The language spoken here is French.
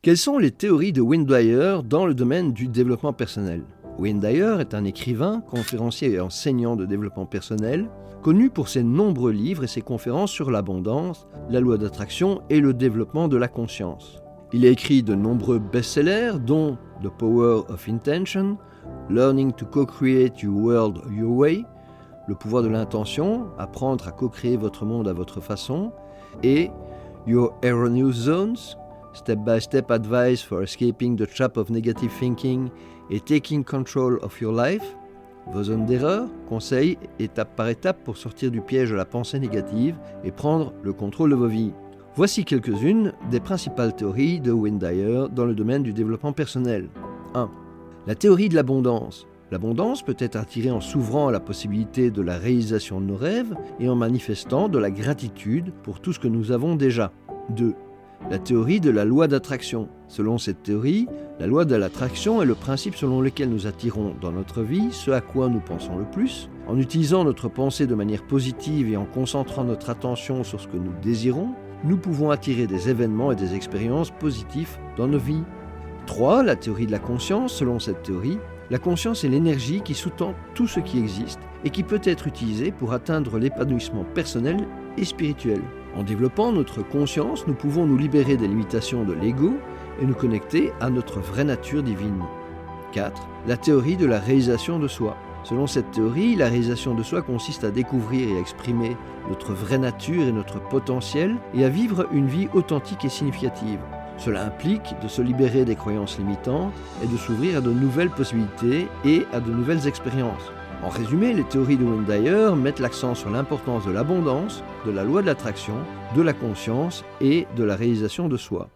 Quelles sont les théories de Wayne Dyer dans le domaine du développement personnel ? Wayne Dyer est un écrivain, conférencier et enseignant de développement personnel, connu pour ses nombreux livres et ses conférences sur l'abondance, la loi d'attraction et le développement de la conscience. Il a écrit de nombreux best-sellers, dont The Power of Intention, Learning to Co-Create Your World Your Way, Le pouvoir de l'intention, apprendre à co-créer votre monde à votre façon, et Your Erroneous Zones, Step-by-Step Advice for Escaping the Trap of Negative Thinking et Taking Control of Your Life, vos zones d'erreur, conseils étape par étape pour sortir du piège de la pensée négative et prendre le contrôle de vos vies. Voici quelques-unes des principales théories de Wayne Dyer dans le domaine du développement personnel. 1. La théorie de l'abondance. L'abondance peut être attirée en s'ouvrant à la possibilité de la réalisation de nos rêves et en manifestant de la gratitude pour tout ce que nous avons déjà. 2. La théorie de la loi d'attraction. Selon cette théorie, la loi de l'attraction est le principe selon lequel nous attirons dans notre vie ce à quoi nous pensons le plus. En utilisant notre pensée de manière positive et en concentrant notre attention sur ce que nous désirons, nous pouvons attirer des événements et des expériences positifs dans nos vies. 3. La théorie de la conscience. Selon cette théorie, la conscience est l'énergie qui sous-tend tout ce qui existe et qui peut être utilisée pour atteindre l'épanouissement personnel et spirituel. En développant notre conscience, nous pouvons nous libérer des limitations de l'ego et nous connecter à notre vraie nature divine. 4. La théorie de la réalisation de soi. Selon cette théorie, la réalisation de soi consiste à découvrir et à exprimer notre vraie nature et notre potentiel et à vivre une vie authentique et significative. Cela implique de se libérer des croyances limitantes et de s'ouvrir à de nouvelles possibilités et à de nouvelles expériences. En résumé, les théories de Wayne Dyer mettent l'accent sur l'importance de l'abondance, de la loi de l'attraction, de la conscience et de la réalisation de soi.